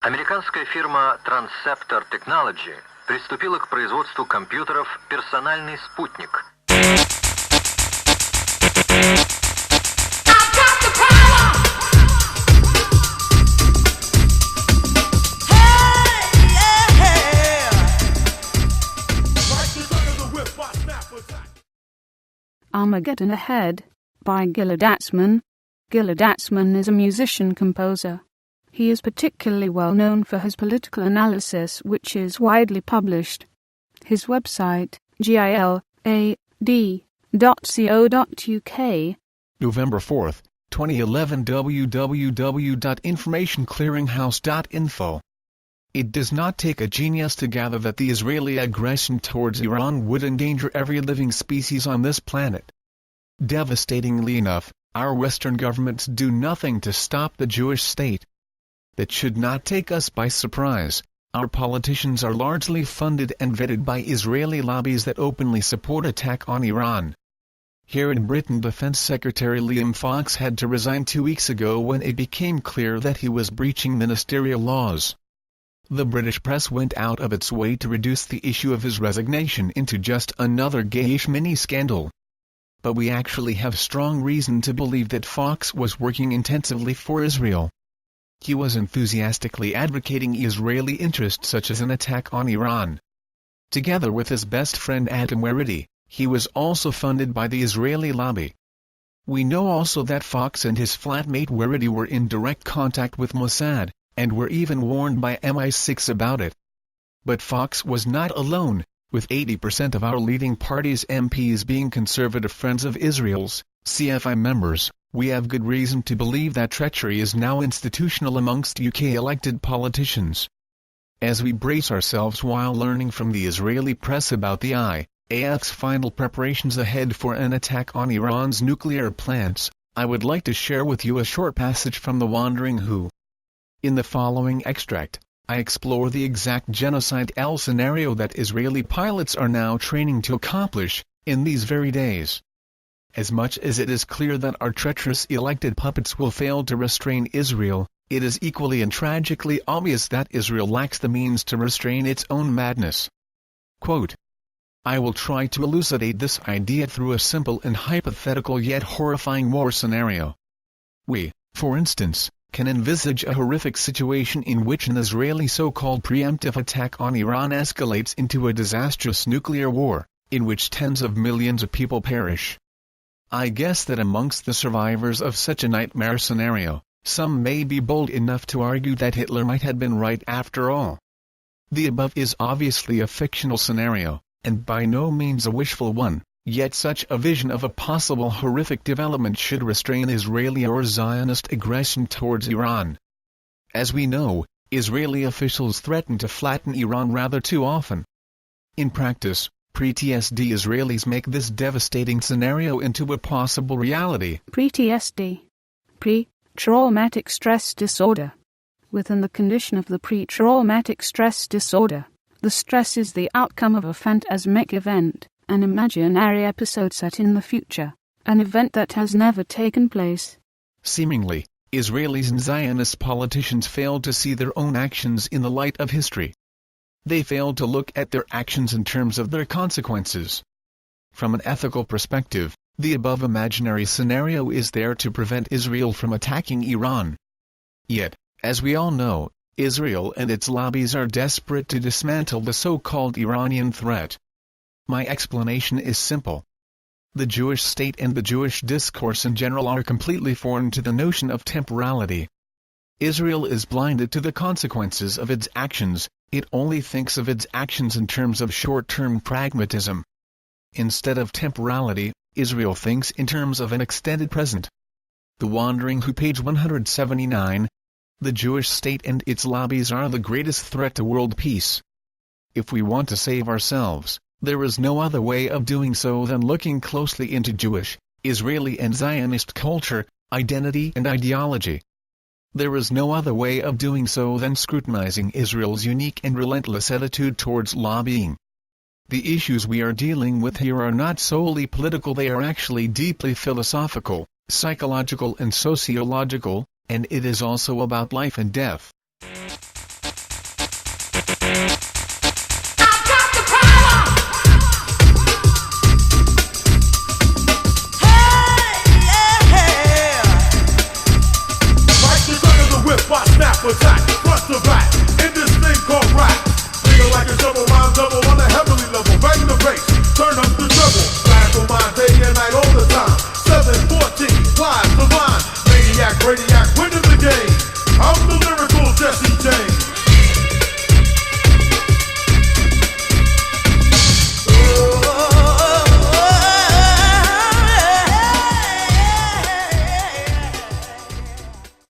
Американская фирма Transceptor Technology приступила к производству компьютеров «Персональный спутник». Armageddon Ahead, by Gilad Atzmon. Gilad Atzmon is a musician-composer. He is particularly well known for his political analysis, which is widely published. His website, gilad.co.uk. November 4, 2011 www.informationclearinghouse.info. It does not take a genius to gather that the Israeli aggression towards Iran would endanger every living species on this planet. Devastatingly enough, our Western governments do nothing to stop the Jewish state. That should not take us by surprise. Our politicians are largely funded and vetted by Israeli lobbies that openly support attack on Iran. Here in Britain, Defense Secretary Liam Fawkes had to resign 2 weeks ago when it became clear that he was breaching ministerial laws. The British press went out of its way to reduce the issue of his resignation into just another gayish mini-scandal. But we actually have strong reason to believe that Fawkes was working intensively for Israel. He was enthusiastically advocating Israeli interests such as an attack on Iran. Together with his best friend Adam Werity, he was also funded by the Israeli lobby. We know also that Fawkes and his flatmate Werity were in direct contact with Mossad, and were even warned by MI6 about it. But Fawkes was not alone, with 80% of our leading party's MPs being conservative Friends of Israel's, CFI members. We have good reason to believe that treachery is now institutional amongst UK elected politicians. As we brace ourselves while learning from the Israeli press about the IAF's final preparations ahead for an attack on Iran's nuclear plants, I would like to share with you a short passage from The Wandering Who. In the following extract, I explore the exact genocide-L scenario that Israeli pilots are now training to accomplish, in these very days. As much as it is clear that our treacherous elected puppets will fail to restrain Israel, it is equally and tragically obvious that Israel lacks the means to restrain its own madness. Quote, I will try to elucidate this idea through a simple and hypothetical yet horrifying war scenario. We, for instance, can envisage a horrific situation in which an Israeli so-called preemptive attack on Iran escalates into a disastrous nuclear war, in which tens of millions of people perish. I guess that amongst the survivors of such a nightmare scenario, some may be bold enough to argue that Hitler might have been right after all. The above is obviously a fictional scenario, and by no means a wishful one. Yet such a vision of a possible horrific development should restrain Israeli or Zionist aggression towards Iran. As we know, Israeli officials threaten to flatten Iran rather too often. In practice, pre-TSD Israelis make this devastating scenario into a possible reality. Pre-TSD. Pre-traumatic stress disorder. Within the condition of the pre-traumatic stress disorder, the stress is the outcome of a phantasmic event. An imaginary episode set in the future, an event that has never taken place. Seemingly, Israelis and Zionist politicians failed to see their own actions in the light of history. They failed to look at their actions in terms of their consequences. From an ethical perspective, the above imaginary scenario is there to prevent Israel from attacking Iran. Yet, as we all know, Israel and its lobbies are desperate to dismantle the so-called Iranian threat. My explanation is simple. The Jewish state and the Jewish discourse in general are completely foreign to the notion of temporality. Israel is blinded to the consequences of its actions, it only thinks of its actions in terms of short-term pragmatism. Instead of temporality, Israel thinks in terms of an extended present. The Wandering Who, page 179. The Jewish state and its lobbies are the greatest threat to world peace. If we want to save ourselves, there is no other way of doing so than looking closely into Jewish, Israeli and Zionist culture, identity and ideology. There is no other way of doing so than scrutinizing Israel's unique and relentless attitude towards lobbying. The issues we are dealing with here are not solely political, they are actually deeply philosophical, psychological and sociological, and it is also about life and death.